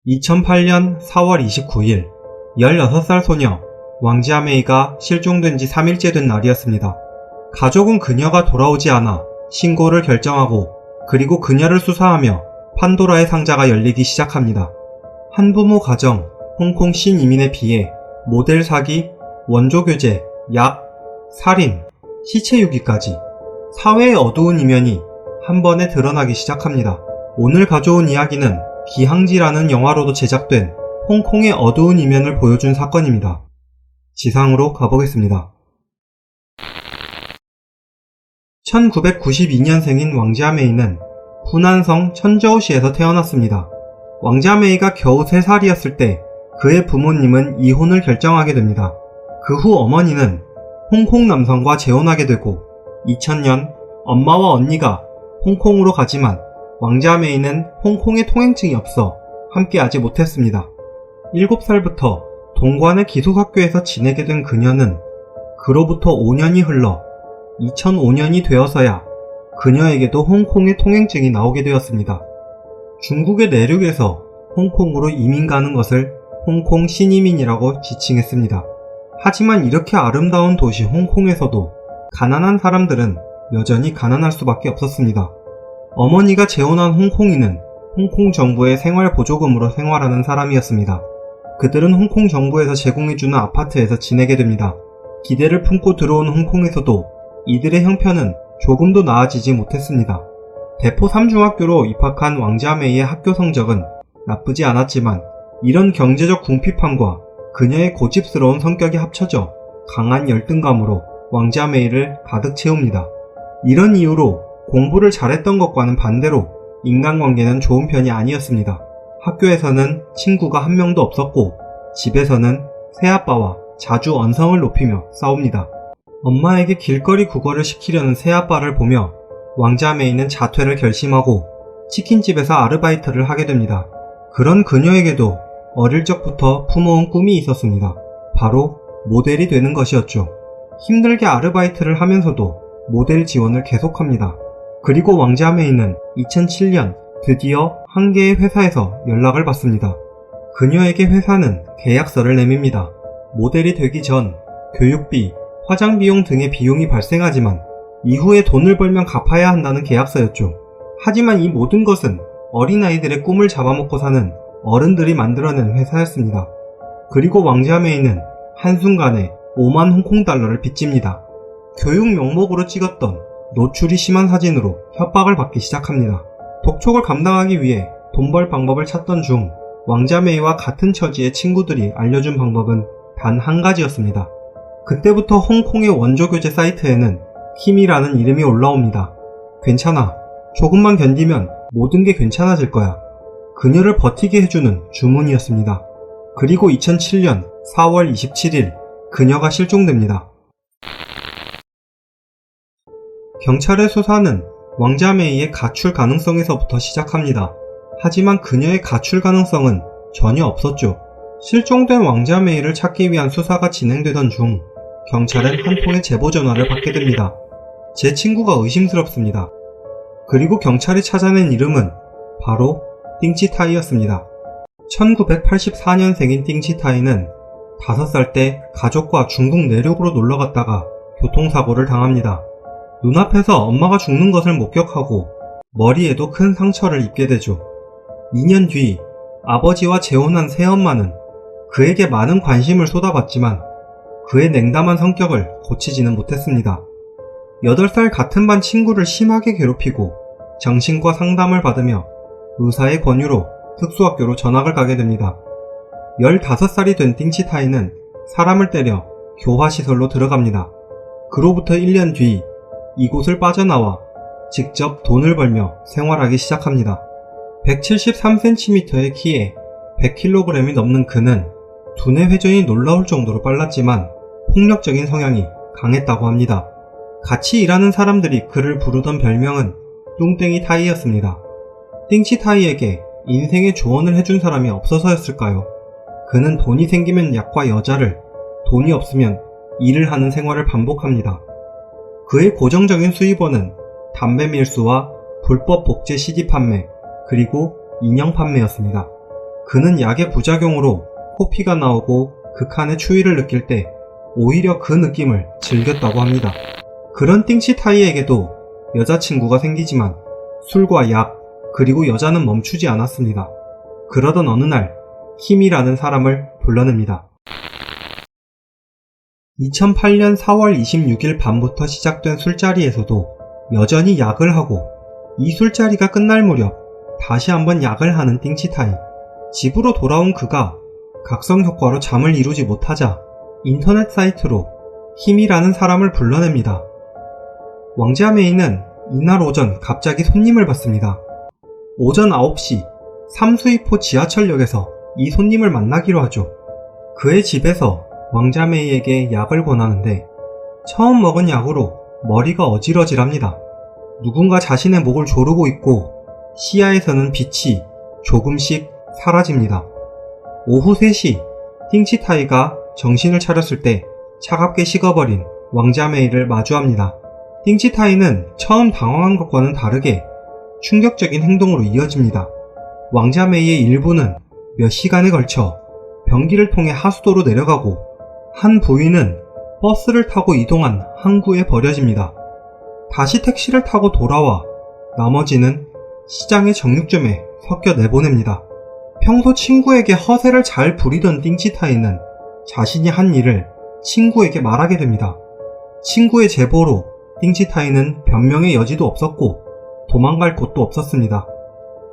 2008년 4월 29일 16살 소녀 왕지아 메이가 실종된 지 3일째 된 날이었습니다. 가족은 그녀가 돌아오지 않아 신고를 결정하고 그리고 그녀를 수사하며 판도라의 상자가 열리기 시작합니다. 한부모 가정, 홍콩 신이민에 비해 모델 사기, 원조교제, 약, 살인, 시체 유기까지 사회의 어두운 이면이 한 번에 드러나기 시작합니다. 오늘 가져온 이야기는 비항지라는 영화로도 제작된 홍콩의 어두운 이면을 보여준 사건입니다. 지상으로 가보겠습니다. 1992년생인 왕지아 메이는 후난성 천저우시에서 태어났습니다. 왕지아 메이가 겨우 3살이었을 때 그의 부모님은 이혼을 결정하게 됩니다. 그 후 어머니는 홍콩 남성과 재혼하게 되고 2000년 엄마와 언니가 홍콩으로 가지만 왕지아 메이는 홍콩에 통행증이 없어 함께하지 못했습니다. 7살부터 동관의 기숙학교에서 지내게 된 그녀는 그로부터 5년이 흘러 2005년이 되어서야 그녀에게도 홍콩의 통행증이 나오게 되었습니다. 중국의 내륙에서 홍콩으로 이민 가는 것을 홍콩 신이민이라고 지칭했습니다. 하지만 이렇게 아름다운 도시 홍콩에서도 가난한 사람들은 여전히 가난할 수밖에 없었습니다. 어머니가 재혼한 홍콩인은 홍콩 정부의 생활보조금으로 생활하는 사람이었습니다. 그들은 홍콩 정부에서 제공해주는 아파트에서 지내게 됩니다. 기대를 품고 들어온 홍콩에서도 이들의 형편은 조금도 나아지지 못했습니다. 대포 3중학교로 입학한 왕지아 메이의 학교 성적은 나쁘지 않았지만 이런 경제적 궁핍함과 그녀의 고집스러운 성격이 합쳐져 강한 열등감으로 왕지아 메이를 가득 채웁니다. 이런 이유로 공부를 잘했던 것과는 반대로 인간관계는 좋은 편이 아니었습니다. 학교에서는 친구가 한 명도 없었고 집에서는 새아빠와 자주 언성을 높이며 싸웁니다. 엄마에게 길거리 국어를 시키려는 새아빠를 보며 왕지아 메이는 자퇴를 결심하고 치킨집에서 아르바이트를 하게 됩니다. 그런 그녀에게도 어릴 적부터 품어온 꿈이 있었습니다. 바로 모델이 되는 것이었죠. 힘들게 아르바이트를 하면서도 모델 지원을 계속합니다. 그리고 왕지아 메이는 2007년 드디어 한 개의 회사에서 연락을 받습니다. 그녀에게 회사는 계약서를 내밉니다. 모델이 되기 전 교육비, 화장비용 등의 비용이 발생하지만 이후에 돈을 벌면 갚아야 한다는 계약서였죠. 하지만 이 모든 것은 어린아이들의 꿈을 잡아먹고 사는 어른들이 만들어낸 회사였습니다. 그리고 왕지아 메이는 한순간에 5만 홍콩 달러를 빚집니다. 교육 명목으로 찍었던 노출이 심한 사진으로 협박을 받기 시작합니다. 독촉을 감당하기 위해 돈 벌 방법을 찾던 중 왕지아 메이와 같은 처지의 친구들이 알려준 방법은 단 한 가지였습니다. 그때부터 홍콩의 원조교제 사이트에는 킴이라는 이름이 올라옵니다. 괜찮아. 조금만 견디면 모든 게 괜찮아질 거야. 그녀를 버티게 해주는 주문이었습니다. 그리고 2007년 4월 27일 그녀가 실종됩니다. 경찰의 수사는 왕지아 메이의 가출 가능성에서부터 시작합니다. 하지만 그녀의 가출 가능성은 전혀 없었죠. 실종된 왕지아 메이를 찾기 위한 수사가 진행되던 중 경찰은 한 통의 제보 전화를 받게 됩니다. 제 친구가 의심스럽습니다. 그리고 경찰이 찾아낸 이름은 바로 띵치타이였습니다. 1984년생인 띵치타이는 5살 때 가족과 중국 내륙으로 놀러갔다가 교통사고를 당합니다. 눈앞에서 엄마가 죽는 것을 목격하고 머리에도 큰 상처를 입게 되죠. 2년 뒤 아버지와 재혼한 새엄마는 그에게 많은 관심을 쏟아봤지만 그의 냉담한 성격을 고치지는 못했습니다. 8살 같은 반 친구를 심하게 괴롭히고 정신과 상담을 받으며 의사의 권유로 특수학교로 전학을 가게 됩니다. 15살이 된 띵치타이는 사람을 때려 교화시설로 들어갑니다. 그로부터 1년 뒤 이곳을 빠져나와 직접 돈을 벌며 생활하기 시작합니다. 173cm의 키에 100kg이 넘는 그는 두뇌 회전이 놀라울 정도로 빨랐지만 폭력적인 성향이 강했다고 합니다. 같이 일하는 사람들이 그를 부르던 별명은 뚱땡이 타이였습니다. 띵치타이에게 인생의 조언을 해준 사람이 없어서였을까요? 그는 돈이 생기면 약과 여자를, 돈이 없으면 일을 하는 생활을 반복합니다. 그의 고정적인 수입원은 담배 밀수와 불법 복제 CD 판매, 그리고 인형 판매였습니다. 그는 약의 부작용으로 코피가 나오고 극한의 추위를 느낄 때 오히려 그 느낌을 즐겼다고 합니다. 그런 띵치타이에게도 여자친구가 생기지만 술과 약, 그리고 여자는 멈추지 않았습니다. 그러던 어느 날 킴이라는 사람을 불러냅니다. 2008년 4월 26일 밤부터 시작된 술자리에서도 여전히 약을 하고, 이 술자리가 끝날 무렵 다시 한번 약을 하는 띵치타이. 집으로 돌아온 그가 각성효과로 잠을 이루지 못하자 인터넷 사이트로 킴이라는 사람을 불러냅니다. 왕자 메이는 이날 오전 갑자기 손님을 받습니다. 오전 9시 삼수이포 지하철역에서 이 손님을 만나기로 하죠. 그의 집에서 왕자 메이에게 약을 권하는데 처음 먹은 약으로 머리가 어지러질합니다. 누군가 자신의 목을 조르고 있고 시야에서는 빛이 조금씩 사라집니다. 오후 3시 띵치타이가 정신을 차렸을 때 차갑게 식어버린 왕자 메이를 마주합니다. 띵치타이는 처음 당황한 것과는 다르게 충격적인 행동으로 이어집니다. 왕자 메이의 일부는 몇 시간에 걸쳐 변기를 통해 하수도로 내려가고, 한 부위는 버스를 타고 이동한 항구에 버려집니다. 다시 택시를 타고 돌아와 나머지는 시장의 정육점에 섞여 내보냅니다. 평소 친구에게 허세를 잘 부리던 띵치타이는 자신이 한 일을 친구에게 말하게 됩니다. 친구의 제보로 띵치타이는 변명의 여지도 없었고 도망갈 곳도 없었습니다.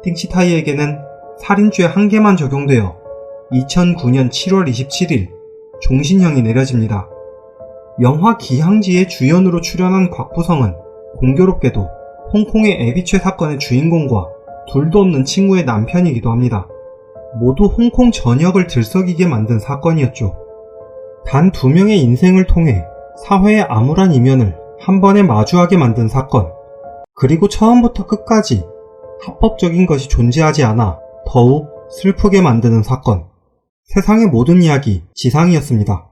띵치타이에게는 살인죄 한 개만 적용되어 2009년 7월 27일 종신형이 내려집니다. 영화 기항지의 주연으로 출연한 곽부성은 공교롭게도 홍콩의 애비최 사건의 주인공과 둘도 없는 친구의 남편이기도 합니다. 모두 홍콩 전역을 들썩이게 만든 사건이었죠. 단 2명의 인생을 통해 사회의 암울한 이면을 한 번에 마주하게 만든 사건, 그리고 처음부터 끝까지 합법적인 것이 존재하지 않아 더욱 슬프게 만드는 사건. 세상의 모든 이야기 지상이었습니다.